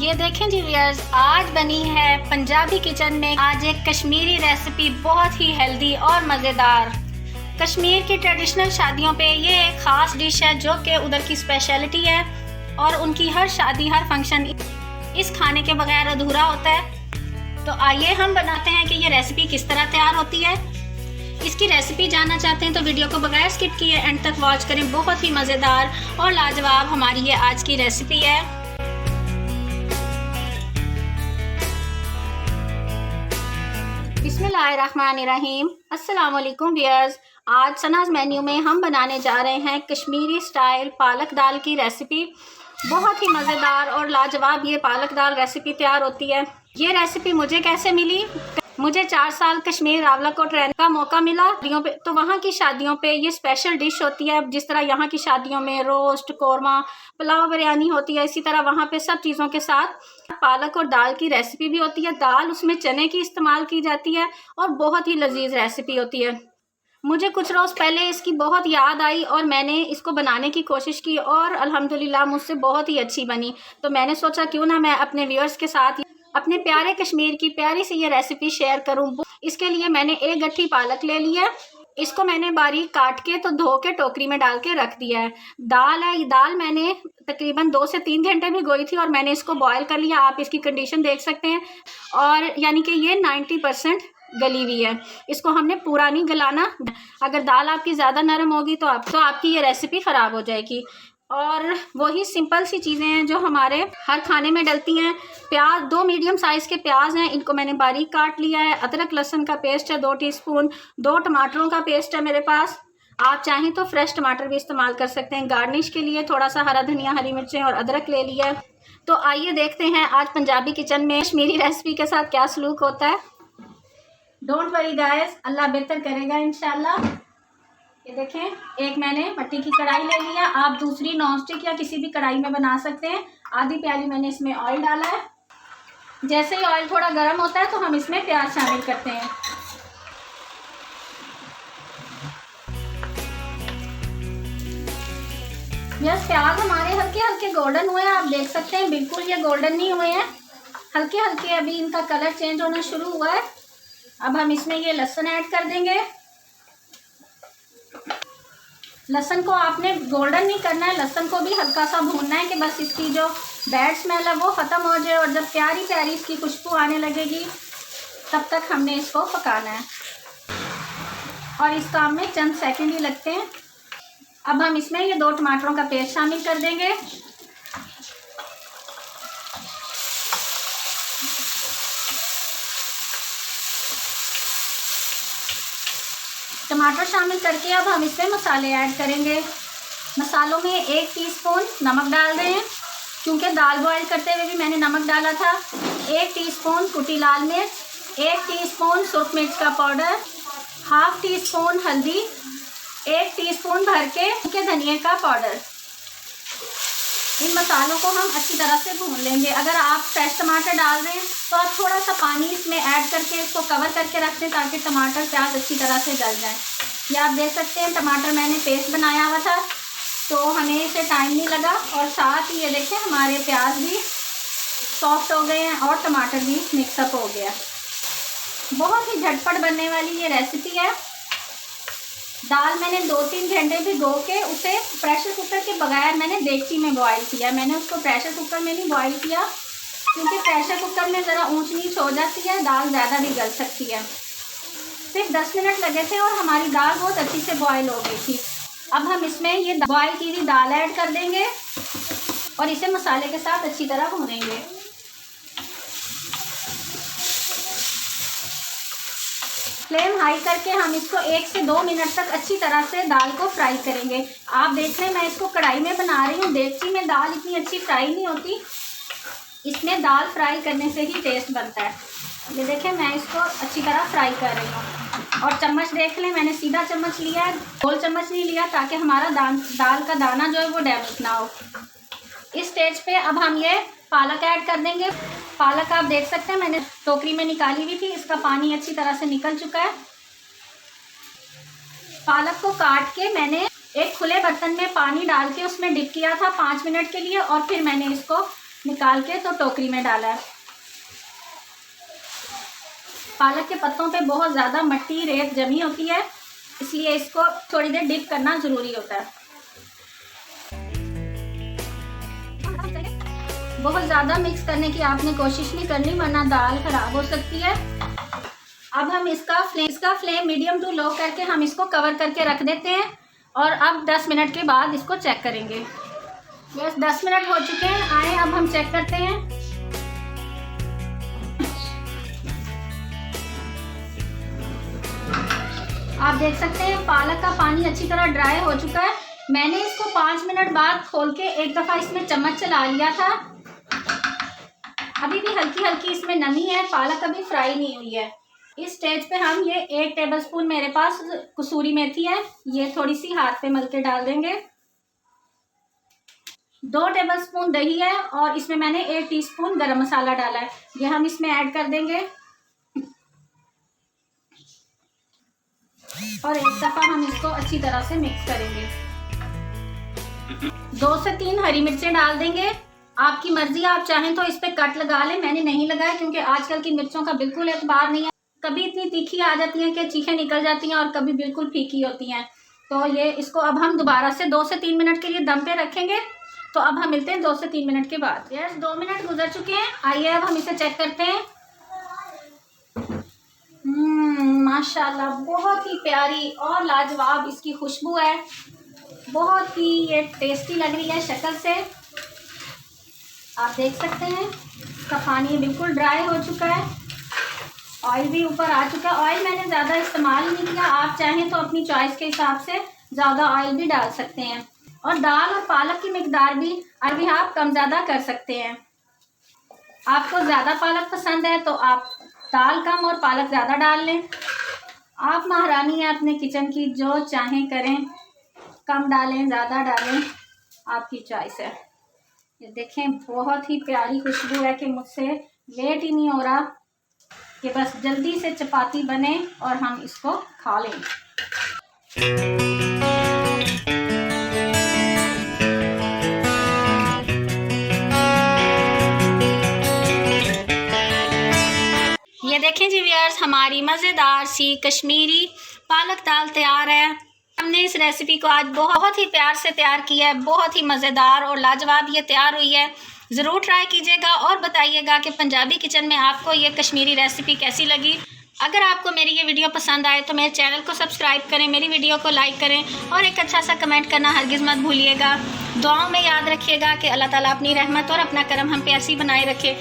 ये देखें जी व्यूअर्स, आज बनी है पंजाबी किचन में आज एक कश्मीरी रेसिपी, बहुत ही हेल्दी और मज़ेदार। कश्मीर की ट्रेडिशनल शादियों पे ये एक ख़ास डिश है जो कि उधर की स्पेशलिटी है और उनकी हर शादी हर फंक्शन इस खाने के बगैर अधूरा होता है। तो आइए हम बनाते हैं कि ये रेसिपी किस तरह तैयार होती है। इसकी रेसिपी जानना चाहते हैं तो वीडियो को बगैर स्किप किए एंड तक वॉच करें। बहुत ही मज़ेदार और लाजवाब हमारी ये आज की रेसिपी है। बिस्मिल्लाहिर्रहमानिर्रहीम। अस्सलाम वालेकुम व्यूअर्स, आज सनाज मेन्यू में हम बनाने जा रहे हैं कश्मीरी स्टाइल पालक दाल की रेसिपी। बहुत ही मज़ेदार और लाजवाब ये पालक दाल रेसिपी तैयार होती है। ये रेसिपी मुझे कैसे मिली? मुझे 4 साल कश्मीर रावलाकोट रहने का मौका मिला शादियों पे, तो वहाँ की शादियों पे ये स्पेशल डिश होती है। जिस तरह यहाँ की शादियों में रोस्ट, कौरमा, पुलाव, बिरयानी होती है, इसी तरह वहाँ पे सब चीज़ों के साथ पालक और दाल की रेसिपी भी होती है। दाल उसमें चने की इस्तेमाल की जाती है और बहुत ही लजीज रेसिपी होती है। मुझे कुछ रोज़ पहले इसकी बहुत याद आई और मैंने इसको बनाने की कोशिश की और अल्हम्दुलिल्लाह मुझसे बहुत ही अच्छी बनी। तो मैंने सोचा क्यों ना मैं अपने व्यूअर्स के साथ अपने प्यारे कश्मीर की प्यारी सी ये रेसिपी शेयर करूं। इसके लिए मैंने एक गट्ठी पालक ले लिया। इसको मैंने बारीक काट के तो धो के टोकरी में डाल के रख दिया है। दाल है, ये दाल मैंने तकरीबन 2 से 3 घंटे भिगोई थी और मैंने इसको बॉयल कर लिया। आप इसकी कंडीशन देख सकते हैं और यानी कि ये 90% गली हुई है। इसको हमने पूरा नहीं गलाना। अगर दाल आपकी ज़्यादा नरम होगी तो आपकी ये रेसिपी ख़राब हो जाएगी। और वही सिंपल सी चीज़ें हैं जो हमारे हर खाने में डलती हैं। प्याज, 2 मीडियम साइज़ के प्याज हैं, इनको मैंने बारीक काट लिया है। अदरक लहसुन का पेस्ट है 2 टीस्पून। 2 टमाटरों का पेस्ट है मेरे पास। आप चाहें तो फ्रेश टमाटर भी इस्तेमाल कर सकते हैं। गार्निश के लिए थोड़ा सा हरा धनिया, हरी मिर्चें और अदरक ले लिया है। तो आइए देखते हैं आज पंजाबी किचन में कश्मीरी रेसिपी के साथ क्या सलूक होता है। डोंट वरी गाइस, अल्लाह बेहतर करेगा इंशाल्लाह। ये देखें, एक मैंने मट्टी की कढ़ाई ले लिया। आप दूसरी नॉनस्टिक या किसी भी कढ़ाई में बना सकते हैं। आधी प्याली मैंने इसमें ऑयल डाला है। जैसे ही ऑयल थोड़ा गर्म होता है तो हम इसमें प्याज शामिल करते हैं। यस, प्याज हमारे हल्के हल्के गोल्डन हुए हैं। आप देख सकते हैं बिल्कुल ये गोल्डन नहीं हुए हैं, हल्के हल्के अभी इनका कलर चेंज होना शुरू हुआ है। अब हम इसमें ये लहसुन ऐड कर देंगे। लहसुन को आपने गोल्डन नहीं करना है, लहसुन को भी हल्का सा भूनना है कि बस इसकी जो बैड स्मेल है वो ख़त्म हो जाए। और जब प्यारी प्यारी इसकी खुशबू आने लगेगी तब तक हमने इसको पकाना है और इस काम में चंद सेकंड ही लगते हैं। अब हम इसमें ये 2 टमाटरों का पेस्ट शामिल कर देंगे। टमाटर शामिल करके अब हम इसमें मसाले ऐड करेंगे। मसालों में 1 टीस्पून नमक डाल रहे हैं, क्योंकि दाल बॉईल करते हुए भी मैंने नमक डाला था। 1 टीस्पून कुटी लाल मिर्च, 1 टीस्पून सुर्ख मिर्च का पाउडर, ½ टीस्पून हल्दी, 1 टीस्पून भर के धनिया का पाउडर। इन मसालों को हम अच्छी तरह से भून लेंगे। अगर आप फ्रेश टमाटर डाल रहे हैं तो आप थोड़ा सा पानी इसमें ऐड करके इसको कवर करके रख दें ताकि टमाटर प्याज अच्छी तरह से गल जाए। ये आप देख सकते हैं टमाटर मैंने पेस्ट बनाया हुआ था तो हमें इसे टाइम नहीं लगा। और साथ ही ये देखें हमारे प्याज भी सॉफ्ट हो गए हैं और टमाटर भी मिक्सअप हो गया। बहुत ही झटपट बनने वाली ये रेसिपी है। दाल मैंने 2-3 घंटे भिगो के उसे प्रेशर कुकर के बगैर मैंने देगची में बॉईल किया। मैंने उसको प्रेशर कुकर में नहीं बॉईल किया क्योंकि प्रेशर कुकर में ज़रा ऊंच नीच हो जाती है, दाल ज़्यादा भी गल सकती है। सिर्फ 10 मिनट लगे थे और हमारी दाल बहुत अच्छी से बॉईल हो गई थी। अब हम इसमें ये बॉईल की हुई दाल ऐड कर देंगे और इसे मसाले के साथ अच्छी तरह भूनेंगे। फ्लेम हाई करके हम इसको 1 से 2 मिनट तक अच्छी तरह से दाल को फ्राई करेंगे। आप देख रहे हैं मैं इसको कढ़ाई में बना रही हूँ। देगची में दाल इतनी अच्छी फ्राई नहीं होती, इसमें दाल फ्राई करने से ही टेस्ट बनता है। ये देखें मैं इसको अच्छी तरह फ्राई कर रही हूँ। और चम्मच देख लें, मैंने सीधा चम्मच लिया है, गोल चम्मच नहीं लिया ताकि हमारा दाल का दाना जो है वो डैमेज ना हो। इस स्टेज पे अब हम ये पालक ऐड कर देंगे। पालक आप देख सकते हैं मैंने टोकरी में निकाली हुई थी, इसका पानी अच्छी तरह से निकल चुका है। पालक को काट के मैंने एक खुले बर्तन में पानी डाल के उसमें डिप किया था 5 मिनट के लिए और फिर मैंने इसको निकाल के तो टोकरी में डाला है। पालक के पत्तों पे बहुत ज़्यादा मिट्टी रेत जमी होती है, इसलिए इसको थोड़ी देर डिप करना ज़रूरी होता है। बहुत ज़्यादा मिक्स करने की आपने कोशिश नहीं करनी, वरना दाल ख़राब हो सकती है। अब हम इसका फ्लेम मीडियम टू लो करके हम इसको कवर करके रख देते हैं और अब 10 मिनट के बाद इसको चेक करेंगे। बस 10 मिनट हो चुके हैं, आए अब हम चेक करते हैं। आप देख सकते हैं पालक का पानी अच्छी तरह ड्राई हो चुका है। मैंने इसको 5 मिनट बाद खोल के एक दफ़ा इसमें चम्मच चला लिया था। अभी भी हल्की हल्की इसमें नमी है, पालक अभी फ्राई नहीं हुई है। इस स्टेज पे हम ये 1 टेबलस्पून मेरे पास कसूरी मेथी है, ये थोड़ी सी हाथ पे मल के डाल देंगे। 2 टेबलस्पून दही है और इसमें मैंने 1 टीस्पून गरम मसाला डाला है, ये हम इसमें ऐड कर देंगे और एक दफ़ा हम इसको अच्छी तरह से मिक्स करेंगे। 2 से 3 हरी मिर्चें डाल देंगे, आपकी मर्जी, आप चाहें तो इस पे कट लगा लें, मैंने नहीं लगाया क्योंकि आजकल की मिर्चों का बिल्कुल एतबार नहीं है। कभी इतनी तीखी आ जाती हैं कि चीखें निकल जाती हैं और कभी बिल्कुल फीकी होती हैं। तो ये इसको अब हम दोबारा से 2 से 3 मिनट के लिए दम पे रखेंगे। तो अब हम मिलते हैं 2 से 3 मिनट के बाद। यस, 2 मिनट गुजर चुके हैं, आइए अब हम इसे चेक करते हैं। माशाल्लाह बहुत ही प्यारी और लाजवाब इसकी खुशबू है, बहुत ही ये टेस्टी लग रही है शक्ल से। आप देख सकते हैं इसका पानी बिल्कुल ड्राई हो चुका है, ऑयल भी ऊपर आ चुका है। ऑयल मैंने ज़्यादा इस्तेमाल नहीं किया, आप चाहें तो अपनी चॉइस के हिसाब से ज़्यादा ऑयल भी डाल सकते हैं और दाल और पालक की मिकदार भी अभी आप कम ज़्यादा कर सकते हैं। आपको ज़्यादा पालक पसंद है तो आप दाल कम और पालक ज़्यादा डाल लें। आप महारानी हैं अपने किचन की, जो चाहें करें, कम डालें ज़्यादा डालें, आपकी चॉइस है। ये देखें बहुत ही प्यारी खुशबू है कि मुझसे वेट ही नहीं हो रहा कि बस जल्दी से चपाती बने और हम इसको खा लें। ये देखें जी व्यूअर्स, हमारी मज़ेदार सी कश्मीरी पालक दाल तैयार है। हमने इस रेसिपी को आज बहुत ही प्यार से तैयार किया है, बहुत ही मज़ेदार और लाजवाब ये तैयार हुई है। ज़रूर ट्राई कीजिएगा और बताइएगा कि पंजाबी किचन में आपको ये कश्मीरी रेसिपी कैसी लगी। अगर आपको मेरी ये वीडियो पसंद आए तो मेरे चैनल को सब्सक्राइब करें, मेरी वीडियो को लाइक करें और एक अच्छा सा कमेंट करना हरगिज़ मत भूलिएगा। दुआओं में याद रखिएगा कि अल्लाह ताला अपनी रहमत और अपना करम हम पे ऐसी बनाए रखे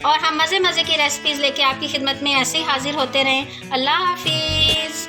और हम मज़े मज़े की रेसिपीज़ लेके आपकी खिदमत में ऐसे ही हाजिर होते रहें। अल्लाह हाफिज़।